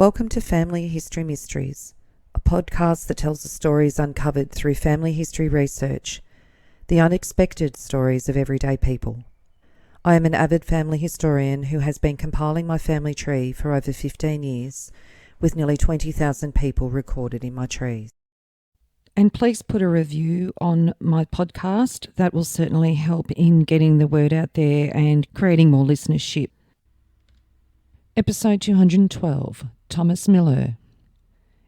Welcome to Family History Mysteries, a podcast that tells the stories uncovered through family history research, the unexpected stories of everyday people. I am an avid family historian who has been compiling my family tree for over 15 years, with nearly 20,000 people recorded in my trees. And please put a review on my podcast. That will certainly help in getting the word out there and creating more listenership. Episode 212, Thomas Millear.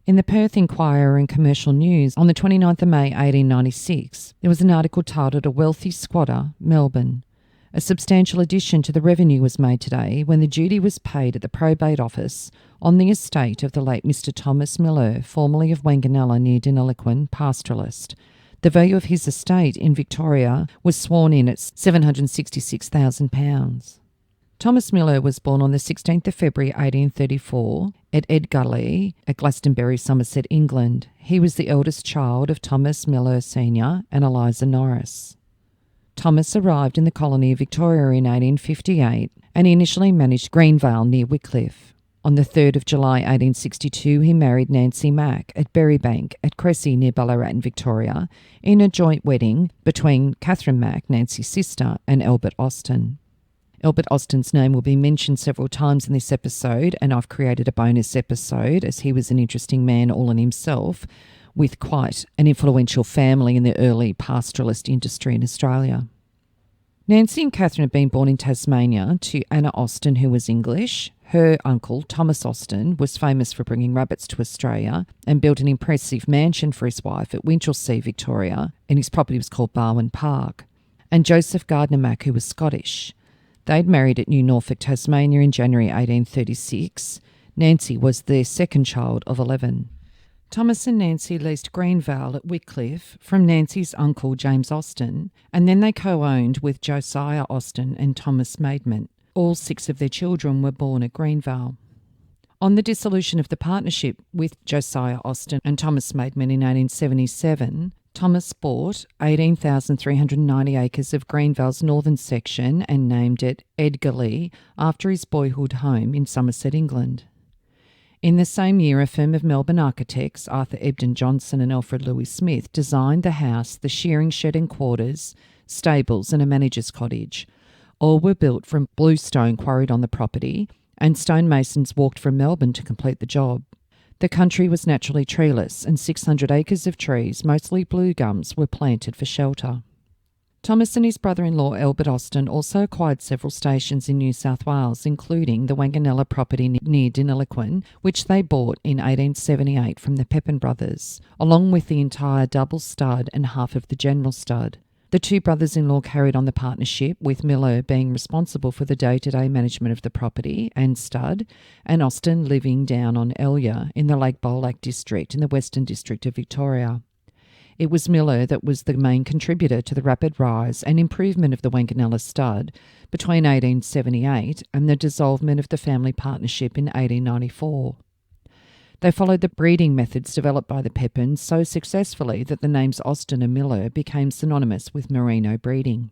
In the Perth Inquirer and Commercial News on the 29th of May 1896, there was an article titled A Wealthy Squatter, Melbourne. A substantial addition to the revenue was made today when the duty was paid at the probate office on the estate of the late Mr. Thomas Millear, formerly of Wanganella near Dinnilequin, pastoralist. The value of his estate in Victoria was sworn in at £766,000. Thomas Millear was born on the 16th of February 1834 at Edgarley at Glastonbury, Somerset, England. He was the eldest child of Thomas Millear Sr. and Eliza Norris. Thomas arrived in the colony of Victoria in 1858 and he initially managed Greenvale near Wycliffe. On the 3rd of July 1862 he married Nancy Mack at Berrybank at Cressy near Ballarat in Victoria in a joint wedding between Catherine Mack, Nancy's sister, and Albert Austin. Albert Austin's name will be mentioned several times in this episode, and I've created a bonus episode as he was an interesting man all in himself with quite an influential family in the early pastoralist industry in Australia. Nancy and Catherine had been born in Tasmania to Anna Austin, who was English. Her uncle, Thomas Austin, was famous for bringing rabbits to Australia and built an impressive mansion for his wife at Winchelsea, Victoria, and his property was called Barwon Park. And Joseph Gardner Mack, who was Scottish. They'd married at New Norfolk, Tasmania in January 1836. Nancy was their second child of 11. Thomas and Nancy leased Greenvale at Wycliffe from Nancy's uncle James Austin, and then they co-owned with Josiah Austin and Thomas Maidment. All 6 of their children were born at Greenvale. On the dissolution of the partnership with Josiah Austin and Thomas Maidment in 1877, Thomas bought 18,390 acres of Greenvale's northern section and named it Edgarley after his boyhood home in Somerset, England. In the same year, a firm of Melbourne architects, Arthur Ebden Johnson and Alfred Louis Smith, designed the house, the shearing shed and quarters, stables and a manager's cottage. All were built from blue stone quarried on the property, and stonemasons walked from Melbourne to complete the job. The country was naturally treeless, and 600 acres of trees, mostly blue gums, were planted for shelter. Thomas and his brother-in-law Albert Austin also acquired several stations in New South Wales, including the Wanganella property near Dinnilequin, which they bought in 1878 from the Pepin brothers, along with the entire double stud and half of the general stud. The 2 brothers-in-law carried on the partnership, with Millear being responsible for the day-to-day management of the property and stud, and Austin living down on Elia in the Lake Bolac district in the Western District of Victoria. It was Millear that was the main contributor to the rapid rise and improvement of the Wanganella stud between 1878 and the dissolvement of the family partnership in 1894. They followed the breeding methods developed by the Pepins so successfully that the names Austin and Millear became synonymous with merino breeding.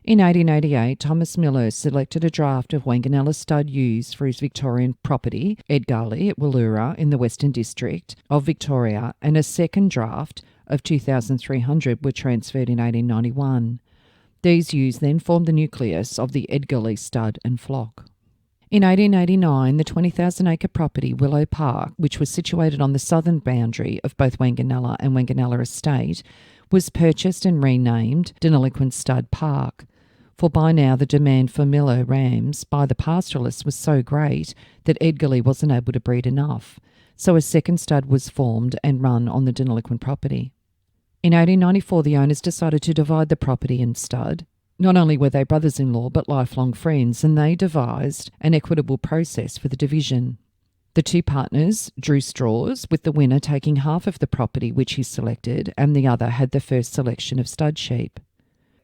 In 1888, Thomas Millear selected a draft of Wanganella stud ewes for his Victorian property, Edgarley at Willaura in the Western District of Victoria, and a second draft of 2,300 were transferred in 1891. These ewes then formed the nucleus of the Edgarley stud and flock. In 1889, the 20,000-acre property Willow Park, which was situated on the southern boundary of both Wanganella and Wanganella Estate, was purchased and renamed Dinnilequin Stud Park, for by now the demand for Millear rams by the pastoralists was so great that Edgarley wasn't able to breed enough, so a second stud was formed and run on the Dinnilequin property. In 1894, the owners decided to divide the property and stud. Not only were they brothers-in-law but lifelong friends, and they devised an equitable process for the division. The 2 partners drew straws, with the winner taking half of the property which he selected, and the other had the first selection of stud sheep.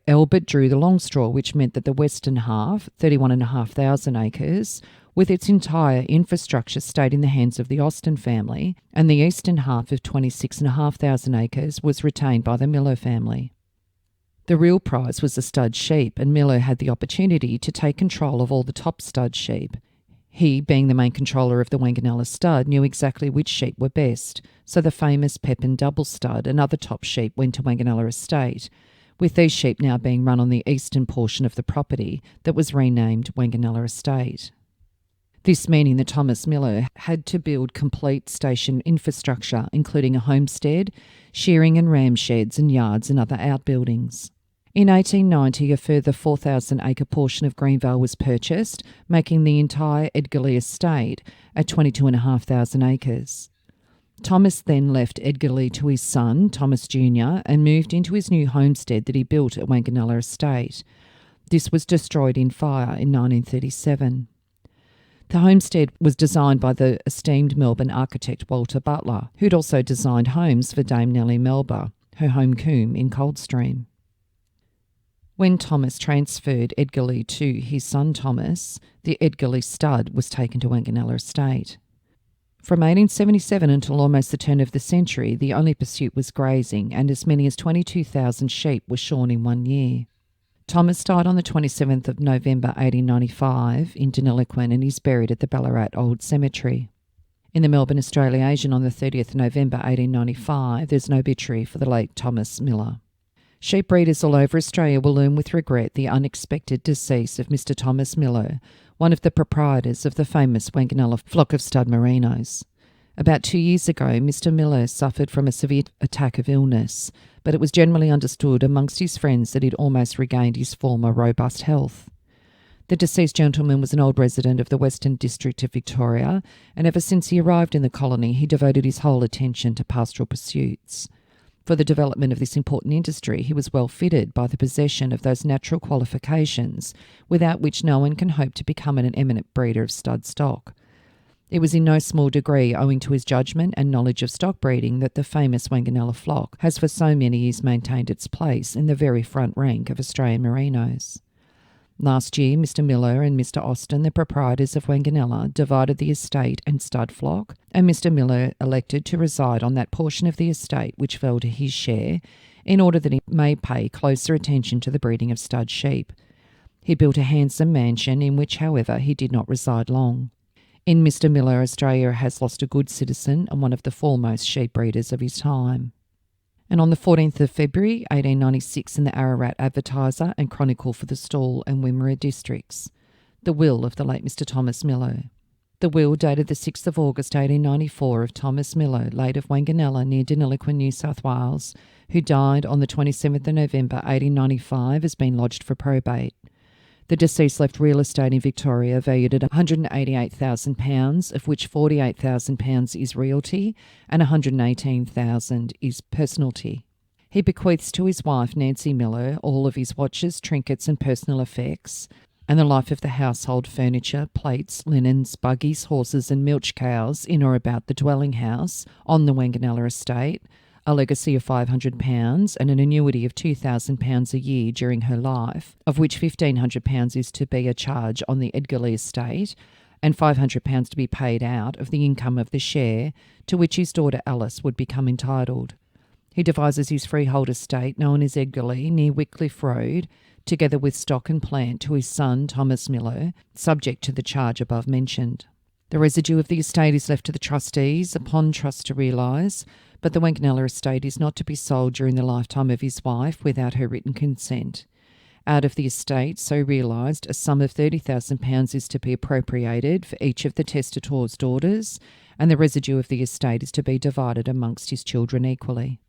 Albert drew the long straw, which meant that the western half, 31,500 acres, with its entire infrastructure stayed in the hands of the Austin family, and the eastern half of 26,500 acres was retained by the Millear family. The real prize was the stud sheep, and Millear had the opportunity to take control of all the top stud sheep. He, being the main controller of the Wanganella stud, knew exactly which sheep were best, so the famous Pepin double stud and other top sheep went to Wanganella Estate, with these sheep now being run on the eastern portion of the property that was renamed Wanganella Estate. This meaning that Thomas Millear had to build complete station infrastructure, including a homestead, shearing and ram sheds and yards and other outbuildings. In 1890, a further 4,000-acre portion of Greenvale was purchased, making the entire Edgarley estate at 22,500 acres. Thomas then left Edgarley to his son, Thomas Jr., and moved into his new homestead that he built at Wanganella Estate. This was destroyed in fire in 1937. The homestead was designed by the esteemed Melbourne architect Walter Butler, who'd also designed homes for Dame Nellie Melba, her home combe in Coldstream. When Thomas transferred Edgarley to his son Thomas, the Edgarley stud was taken to Wanganella Estate. From 1877 until almost the turn of the century, the only pursuit was grazing, and as many as 22,000 sheep were shorn in 1 year. Thomas died on the 27th of November 1895 in Deniliquin and is buried at the Ballarat Old Cemetery. In the Melbourne Australiasian on the 30th November 1895, there's an obituary for the late Thomas Millear. Sheep breeders all over Australia will learn with regret the unexpected decease of Mr. Thomas Millear, one of the proprietors of the famous Wanganella flock of stud merinos. About 2 years ago, Mr. Millear suffered from a severe attack of illness, but it was generally understood amongst his friends that he'd almost regained his former robust health. The deceased gentleman was an old resident of the Western District of Victoria, and ever since he arrived in the colony, he devoted his whole attention to pastoral pursuits. For the development of this important industry, he was well fitted by the possession of those natural qualifications without which no one can hope to become an eminent breeder of stud stock. It was in no small degree owing to his judgment and knowledge of stock breeding that the famous Wanganella flock has for so many years maintained its place in the very front rank of Australian merinos. Last year, Mr. Millear and Mr. Austin, the proprietors of Wanganella, divided the estate and stud flock, and Mr. Millear elected to reside on that portion of the estate which fell to his share, in order that he may pay closer attention to the breeding of stud sheep. He built a handsome mansion in which, however, he did not reside long. In Mr. Millear, Australia has lost a good citizen and one of the foremost sheep breeders of his time. And on the 14th of February 1896 in the Ararat Advertiser and Chronicle for the Stawell and Wimmera districts, the will of the late Mr. Thomas Millear. The will dated the 6th of August 1894 of Thomas Millear, late of Wanganella near Deniliquin, New South Wales, who died on the 27th of November 1895, has been lodged for probate. The deceased left real estate in Victoria valued at £188,000, of which £48,000 is realty and £118,000 is personalty. He bequeaths to his wife Nancy Millear all of his watches, trinkets and personal effects, and the life of the household furniture, plates, linens, buggies, horses and milch cows in or about the dwelling house on the Wanganella estate, a legacy of £500 and an annuity of £2,000 a year during her life, of which £1,500 is to be a charge on the Edgarley estate and £500 to be paid out of the income of the share to which his daughter Alice would become entitled. He devises his freehold estate, known as Edgarley, near Wycliffe Road, together with stock and plant to his son Thomas Millear, subject to the charge above mentioned. The residue of the estate is left to the trustees upon trust to realise, but the Wanganella estate is not to be sold during the lifetime of his wife without her written consent. Out of the estate so realised, a sum of £30,000 is to be appropriated for each of the testator's daughters, and the residue of the estate is to be divided amongst his children equally.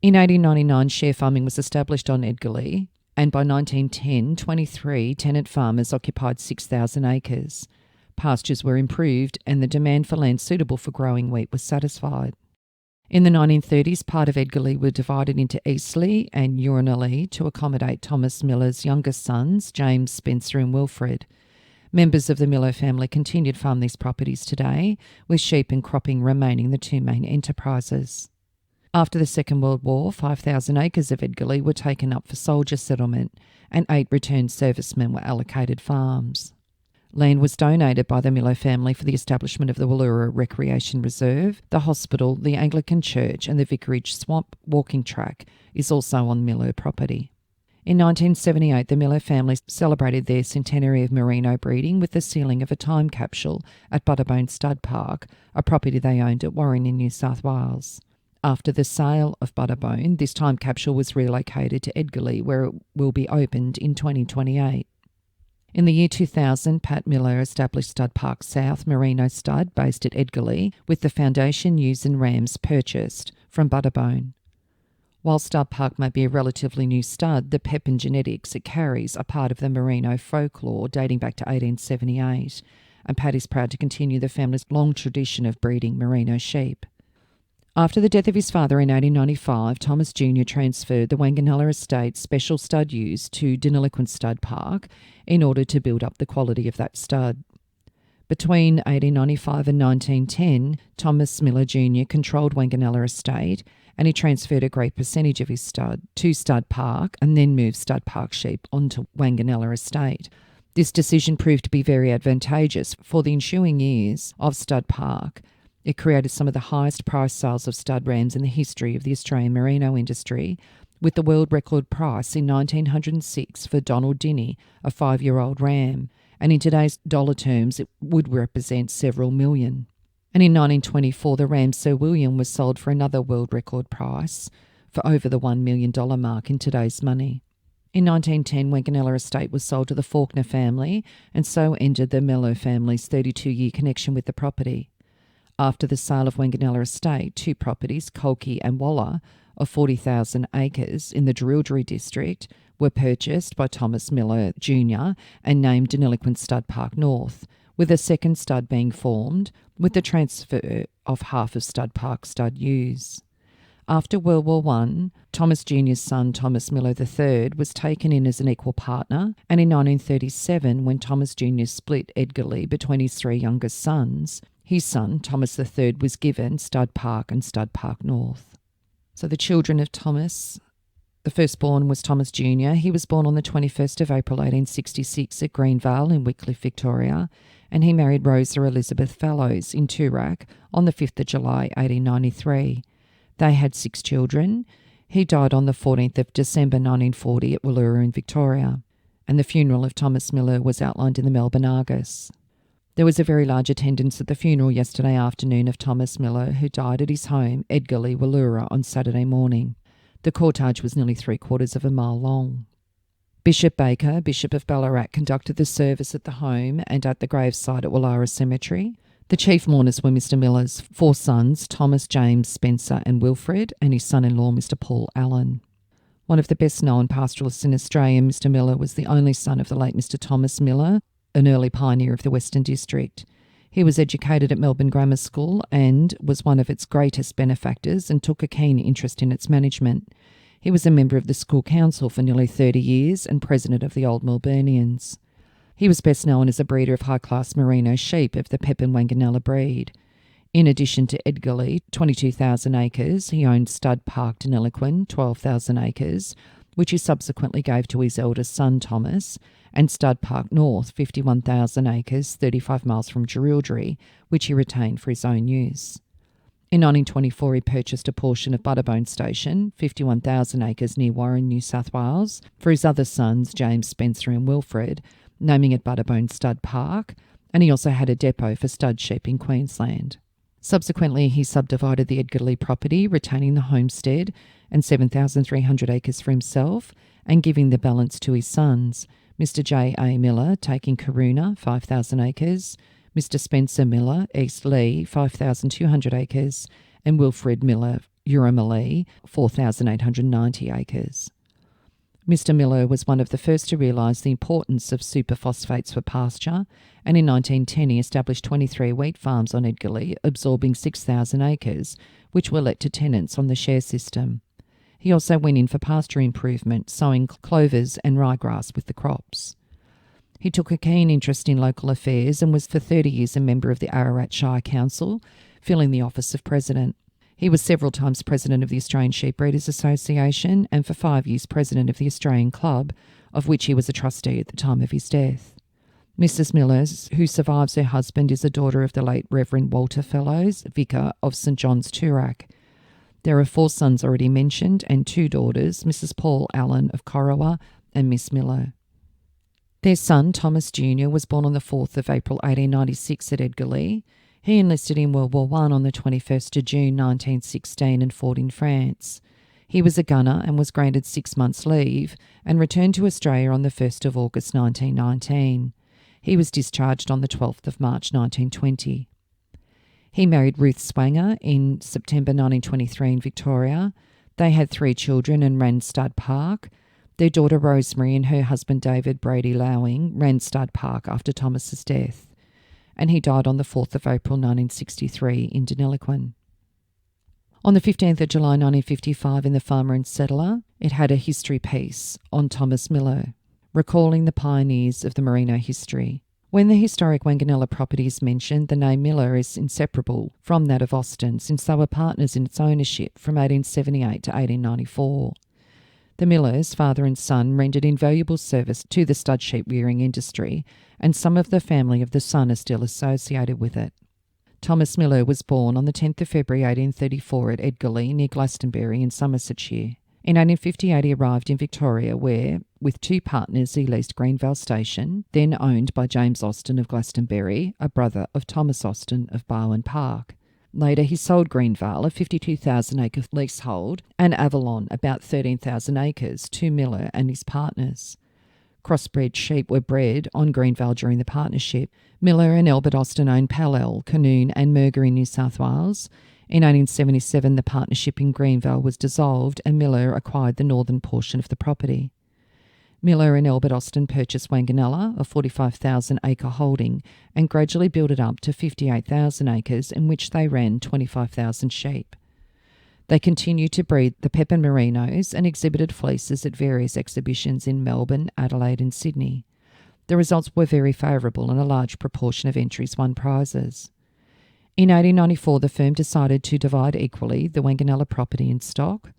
In 1899, share farming was established on Edgarley, and by 1910, 23 tenant farmers occupied 6,000 acres. Pastures were improved, and the demand for land suitable for growing wheat was satisfied. In the 1930s, part of Edgarley were divided into Eastleigh and Wanganella to accommodate Thomas Millear's youngest sons, James, Spencer and Wilfred. Members of the Millear family continued to farm these properties today, with sheep and cropping remaining the two main enterprises. After the Second World War, 5,000 acres of Edgarley were taken up for soldier settlement, and 8 returned servicemen were allocated farms. Land was donated by the Millear family for the establishment of the Willaura Recreation Reserve, the hospital, the Anglican church and the Vicarage Swamp walking track is also on Millear property. In 1978, the Miller family celebrated their centenary of merino breeding with the sealing of a time capsule at Butterbone Stud Park, a property they owned at Warren in New South Wales. After the sale of Butterbone, this time capsule was relocated to Edgarley, where it will be opened in 2028. In the year 2000, Pat Miller established Stud Park South Merino Stud, based at Edgarley, with the foundation, ewes and rams purchased from Butterbone. While Stud Park may be a relatively new stud, the Pepin genetics it carries are part of the merino folklore dating back to 1878, and Pat is proud to continue the family's long tradition of breeding merino sheep. After the death of his father in 1895, Thomas Jr. transferred the Wanganella Estate special stud ewes to Deniliquin Stud Park in order to build up the quality of that stud. Between 1895 and 1910, Thomas Miller Jr. controlled Wanganella Estate, and he transferred a great percentage of his stud to Stud Park and then moved Stud Park sheep onto Wanganella Estate. This decision proved to be very advantageous for the ensuing years of Stud Park. It created some of the highest price sales of stud rams in the history of the Australian merino industry, with the world record price in 1906 for Donald Dinny, a 5-year-old ram, and in today's dollar terms it would represent several million. And in 1924, the ram Sir William was sold for another world record price, for over the $1 million mark in today's money. In 1910, Wanganella Estate was sold to the Faulkner family, and so ended the Miller family's 32-year connection with the property. After the sale of Wanganella Estate, 2 properties, Colkey and Willaura, of 40,000 acres in the Jerilderie district, were purchased by Thomas Miller Jr. and named Deniliquin Stud Park North, with a second stud being formed, with the transfer of half of Stud Park stud ewes. After World War I, Thomas Jr.'s son, Thomas Miller III, was taken in as an equal partner, and in 1937, when Thomas Jr. split Edgarley between his 3 youngest sons, his son, Thomas III, was given Stud Park and Stud Park North. So the children of Thomas, the firstborn was Thomas Jr. He was born on the 21st of April 1866 at Greenvale in Wycliffe, Victoria, and he married Rosa Elizabeth Fallows in Toorak on the 5th of July 1893. They had 6 children. He died on the 14th of December 1940 at Willaura in Victoria, and the funeral of Thomas Miller was outlined in the Melbourne Argus. There was a very large attendance at the funeral yesterday afternoon of Thomas Miller, who died at his home, Edgarley, Willaura, on Saturday morning. The cortege was nearly 3/4 of a mile long. Bishop Baker, Bishop of Ballarat, conducted the service at the home and at the gravesite at Willaura Cemetery. The chief mourners were Mr. Miller's 4 sons, Thomas, James, Spencer and Wilfred, and his son-in-law, Mr. Paul Allen. One of the best-known pastoralists in Australia, Mr. Miller was the only son of the late Mr. Thomas Miller, an early pioneer of the Western District. He was educated at Melbourne Grammar School and was one of its greatest benefactors and took a keen interest in its management. He was a member of the school council for nearly 30 years and president of the Old Melburnians. He was best known as a breeder of high-class merino sheep of the Pepin Wanganella breed. In addition to Edgarley, 22,000 acres, he owned Stud Park Deniliquin, 12,000 acres, which he subsequently gave to his eldest son Thomas, and Stud Park North, 51,000 acres, 35 miles from Jerilderie, which he retained for his own use. In 1924, he purchased a portion of Butterbone Station, 51,000 acres near Warren, New South Wales, for his other sons, James, Spencer and Wilfred, naming it Butterbone Stud Park, and he also had a depot for stud sheep in Queensland. Subsequently, he subdivided the Edgarley property, retaining the homestead and 7,300 acres for himself, and giving the balance to his sons, Mr. J. A. Miller, taking Karuna, 5,000 acres, Mr. Spencer Miller, East Lee, 5,200 acres, and Wilfred Miller, Urrumalee, 4,890 acres. Mr. Miller was one of the first to realise the importance of superphosphates for pasture, and in 1910 he established 23 wheat farms on Edgarley, absorbing 6,000 acres, which were let to tenants on the share system. He also went in for pasture improvement, sowing clovers and ryegrass with the crops. He took a keen interest in local affairs and was for 30 years a member of the Ararat Shire Council, filling the office of president. He was several times president of the Australian Sheep Breeders Association and for 5 years president of the Australian Club, of which he was a trustee at the time of his death. Mrs. Miller, who survives her husband, is a daughter of the late Reverend Walter Fellows, vicar of St John's, Toorak. There are 4 sons already mentioned and 2 daughters, Mrs. Paul Allen of Corowa and Miss Miller. Their son, Thomas Jr., was born on the 4th of April 1896 at Edgarley. He enlisted in World War I on the 21st of June 1916 and fought in France. He was a gunner and was granted 6 months' leave and returned to Australia on the 1st of August 1919. He was discharged on the 12th of March 1920. He married Ruth Swanger in September 1923 in Victoria. They had 3 children and ran Stud Park. Their daughter Rosemary and her husband David Brady Lowing ran Stud Park after Thomas's death, and he died on the 4th of April 1963 in Deniliquin. On the 15th of July 1955 in The Farmer and Settler, it had a history piece on Thomas Miller, recalling the pioneers of the merino history. When the historic Wanganella property is mentioned, the name Miller is inseparable from that of Austin, since they were partners in its ownership from 1878 to 1894. The Millers, father and son, rendered invaluable service to the stud sheep rearing industry, and some of the family of the son are still associated with it. Thomas Miller was born on the 10th of February 1834 at Edgarley, near Glastonbury in Somersetshire. In 1858 he arrived in Victoria where, with 2 partners, he leased Greenvale Station, then owned by James Austin of Glastonbury, a brother of Thomas Austin of Barwon Park. Later he sold Greenvale, a 52,000-acre leasehold, and Avalon, about 13,000 acres, to Miller and his partners. Crossbred sheep were bred on Greenvale during the partnership. Miller and Albert Austin owned Pallel, Canoon and Murga in New South Wales. In 1877, the partnership in Greenvale was dissolved and Miller acquired the northern portion of the property. Miller and Albert Austin purchased Wanganella, a 45,000-acre holding, and gradually built it up to 58,000 acres, in which they ran 25,000 sheep. They continued to breed the Pepin Merinos and exhibited fleeces at various exhibitions in Melbourne, Adelaide and Sydney. The results were very favourable and a large proportion of entries won prizes. In 1894, the firm decided to divide equally the Wanganella property and stock.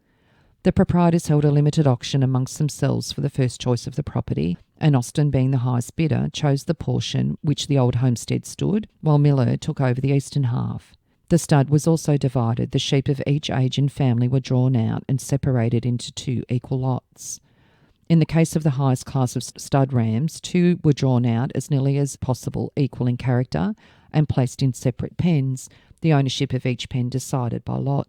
The proprietors held a limited auction amongst themselves for the first choice of the property, and Austin, being the highest bidder, chose the portion which the old homestead stood, while Miller took over the eastern half. The stud was also divided. The sheep of each age and family were drawn out and separated into 2 equal lots. In the case of the highest class of stud rams, 2 were drawn out as nearly as possible equal in character and placed in separate pens, the ownership of each pen decided by lot.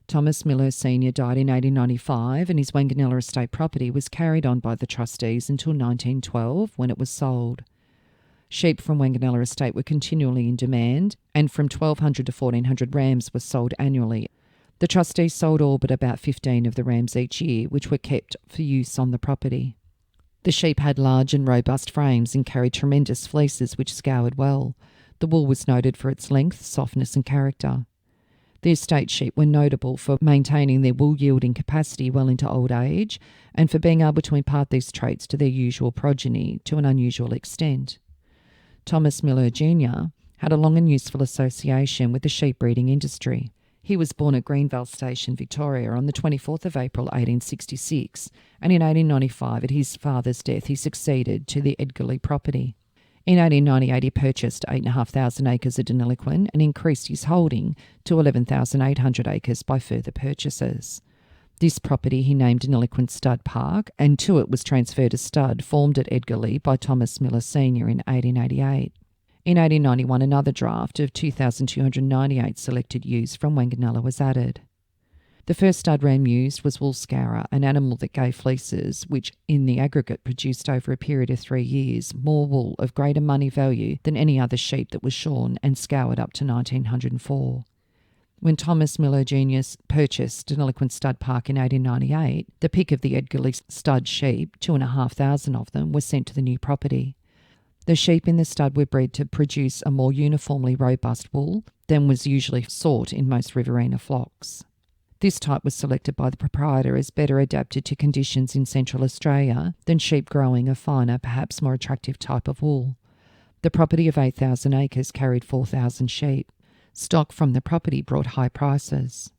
Thomas Miller Sr. died in 1895 and his Wanganella Estate property was carried on by the trustees until 1912 when it was sold. Sheep from Wanganella Estate were continually in demand, and from 1,200 to 1,400 rams were sold annually. The trustees sold all but about 15 of the rams each year, which were kept for use on the property. The sheep had large and robust frames and carried tremendous fleeces which scoured well. The wool was noted for its length, softness and character. The estate sheep were notable for maintaining their wool-yielding capacity well into old age and for being able to impart these traits to their usual progeny to an unusual extent. Thomas Miller Jr. had a long and useful association with the sheep breeding industry. He was born at Greenvale Station, Victoria, on the 24th of April 1866, and in 1895, at his father's death, he succeeded to the Edgarley property. In 1898, he purchased 8,500 acres of Deniliquin and increased his holding to 11,800 acres by further purchases. This property he named Deniliquin Stud Park, and to it was transferred a stud formed at Edgarley by Thomas Miller Sr. in 1888. In 1891, another draft of 2,298 selected ewes from Wanganella was added. The first stud ram used was Woolscourer, an animal that gave fleeces which in the aggregate produced over a period of 3 years more wool of greater money value than any other sheep that was shorn and scoured up to 1904. When Thomas Miller Jr. purchased Deniliquin Stud Park in 1898, the pick of the Edgarley stud sheep, 2,500 of them, were sent to the new property. The sheep in the stud were bred to produce a more uniformly robust wool than was usually sought in most Riverina flocks. This type was selected by the proprietor as better adapted to conditions in Central Australia than sheep growing a finer, perhaps more attractive type of wool. The property of 8,000 acres carried 4,000 sheep. Stock from the property brought high prices.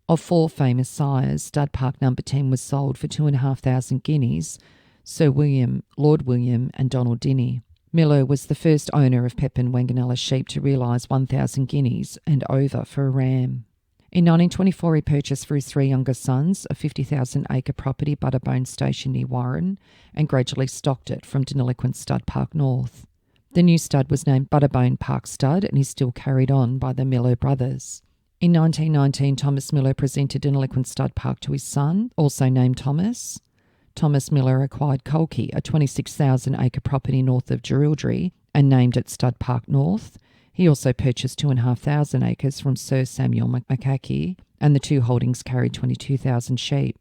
Of 4 famous sires, Stud Park No. 10 was sold for 2,500 guineas, Sir William, Lord William and Donald Dinny. Miller was the first owner of Pepin Wanganella sheep to realise 1,000 guineas and over for a ram. In 1924, he purchased for his three younger sons a 50,000-acre property, Butterbone Station near Warren, and gradually stocked it from Deniliquin Stud Park North. The new stud was named Butterbone Park Stud and is still carried on by the Millear brothers. In 1919, Thomas Millear presented Deniliquin Stud Park to his son, also named Thomas. Thomas Millear acquired Colkey, a 26,000-acre property north of Jerilderie, and named it Stud Park North. He also purchased 2,500 acres from Sir Samuel McCaughey, and the two holdings carried 22,000 sheep.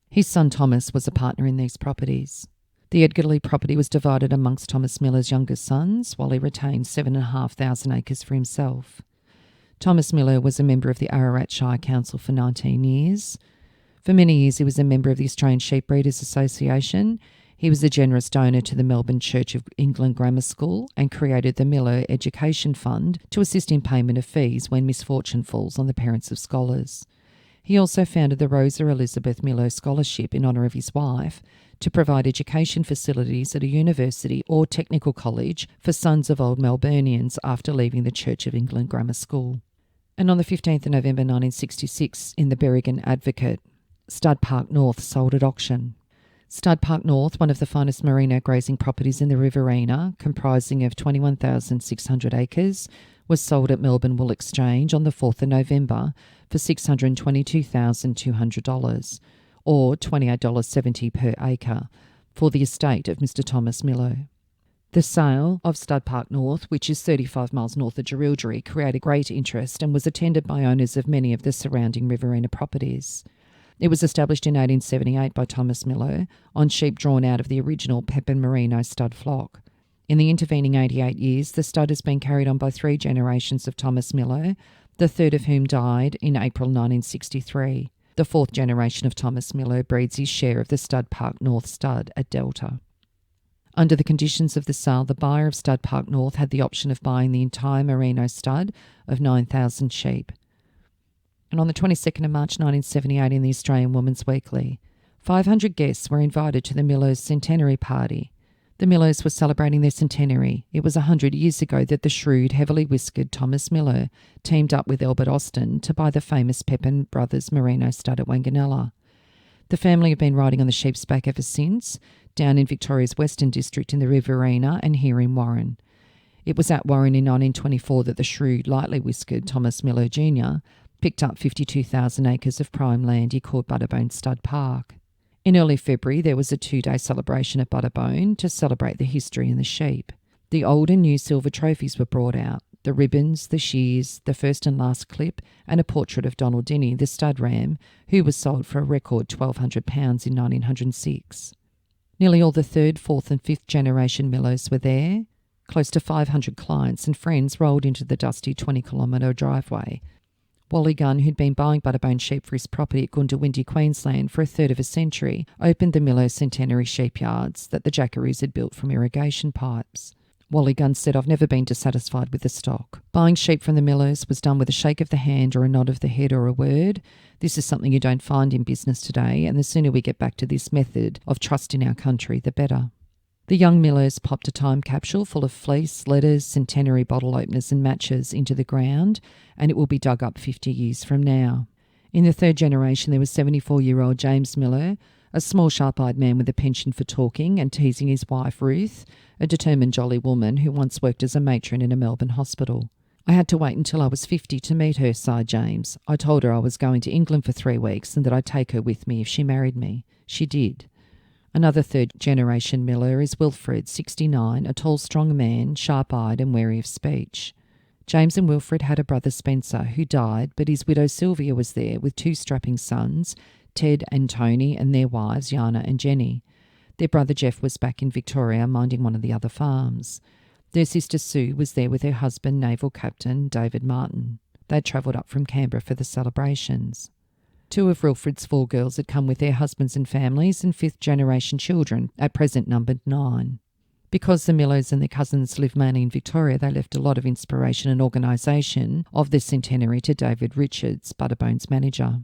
His son Thomas was a partner in these properties. The Edgarley property was divided amongst Thomas Millear's younger sons, while he retained 7,500 acres for himself. Thomas Millear was a member of the Ararat Shire Council for 19 years. For many years he was a member of the Australian Sheep Breeders Association. He was a generous donor to the Melbourne Church of England Grammar School and created the Millear Education Fund to assist in payment of fees when misfortune falls on the parents of scholars. He also founded the Rosa Elizabeth Millear Scholarship in honour of his wife to provide education facilities at a university or technical college for sons of old Melburnians after leaving the Church of England Grammar School. And on the 15th of November 1966, in the Berrigan Advocate, Stud Park North sold at auction. Stud Park North, one of the finest merino grazing properties in the Riverina, comprising of 21,600 acres, was sold at Melbourne Wool Exchange on the 4th of November for $622,200, or $28.70 per acre, for the estate of Mr. Thomas Millear. The sale of Stud Park North, which is 35 miles north of Jerilderie, created great interest and was attended by owners of many of the surrounding Riverina properties. It was established in 1878 by Thomas Millear on sheep drawn out of the original Pepin Merino stud flock. In the intervening 88 years, the stud has been carried on by three generations of Thomas Millear, the third of whom died in April 1963. The fourth generation of Thomas Millear breeds his share of the Stud Park North stud at Delta. Under the conditions of the sale, the buyer of Stud Park North had the option of buying the entire merino stud of 9,000 sheep. And on the 22nd of March 1978 in the Australian Woman's Weekly, 500 guests were invited to the Millears' centenary party. The Millears were celebrating their centenary. It was 100 years ago that the shrewd, heavily whiskered Thomas Millear teamed up with Albert Austin to buy the famous Pepin Brothers merino stud at Wanganella. The family have been riding on the sheep's back ever since, down in Victoria's Western District in the Riverina and here in Warren. It was at Warren in 1924 that the shrewd, lightly whiskered Thomas Millear Jr. picked up 52,000 acres of prime land he called Butterbone Stud Park. In early February, there was a 2-day celebration at Butterbone to celebrate the history and the sheep. The old and new silver trophies were brought out, the ribbons, the shears, the first and last clip, and a portrait of Donald Dinny, the stud ram, who was sold for a record £1,200 in 1906. Nearly all the third, fourth and fifth generation Millears were there. Close to 500 clients and friends rolled into the dusty 20-kilometre driveway. Wally Gunn, who'd been buying Butterbone sheep for his property at Goondiwindi, Queensland for a third of a century, opened the Millear centenary sheep yards that the Jackaroos had built from irrigation pipes. Wally Gunn said, "I've never been dissatisfied with the stock. Buying sheep from the Millears was done with a shake of the hand or a nod of the head or a word. This is something you don't find in business today, and the sooner we get back to this method of trust in our country, the better." The young Millears popped a time capsule full of fleece, letters, centenary bottle openers and matches into the ground, and it will be dug up 50 years from now. In the third generation, there was 74-year-old James Millear, a small, sharp-eyed man with a penchant for talking and teasing his wife, Ruth, a determined, jolly woman who once worked as a matron in a Melbourne hospital. "I had to wait until I was 50 to meet her," sighed James. "I told her I was going to England for 3 weeks and that I'd take her with me if she married me. She did." Another third-generation Millear is Wilfred, 69, a tall, strong man, sharp-eyed and wary of speech. James and Wilfred had a brother Spencer, who died, but his widow Sylvia was there with 2 strapping sons, Ted and Tony, and their wives, Yana and Jenny. Their brother Jeff was back in Victoria, minding one of the other farms. Their sister Sue was there with her husband, Naval Captain David Martin. They'd travelled up from Canberra for the celebrations. 2 of Wilfred's 4 girls had come with their husbands and families and 5th-generation children, at present numbered 9. Because the Millears and their cousins lived mainly in Victoria, they left a lot of inspiration and organisation of the centenary to David Richards, Butterbone's manager.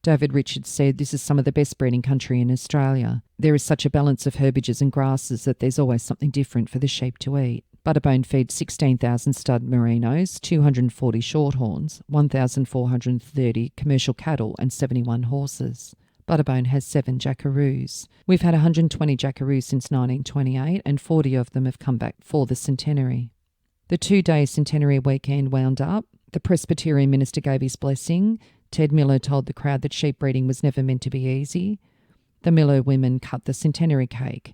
David Richards said, "This is some of the best breeding country in Australia. There is such a balance of herbages and grasses that there's always something different for the sheep to eat." Butterbone feeds 16,000 stud merinos, 240 shorthorns, 1,430 commercial cattle and 71 horses. Butterbone has 7 jackaroos. We've had 120 jackaroos since 1928 and 40 of them have come back for the centenary. The 2-day centenary weekend wound up. The Presbyterian minister gave his blessing. Ted Miller told the crowd that sheep breeding was never meant to be easy. The Miller women cut the centenary cake.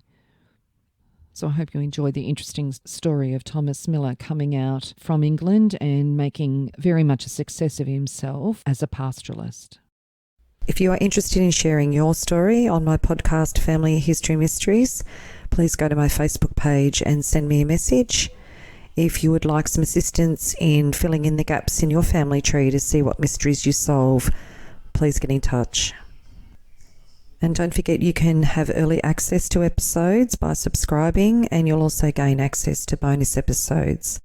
So I hope you enjoyed the interesting story of Thomas Miller coming out from England and making very much a success of himself as a pastoralist. If you are interested in sharing your story on my podcast, Family History Mysteries, please go to my Facebook page and send me a message. If you would like some assistance in filling in the gaps in your family tree to see what mysteries you solve, please get in touch. And don't forget, you can have early access to episodes by subscribing, and you'll also gain access to bonus episodes.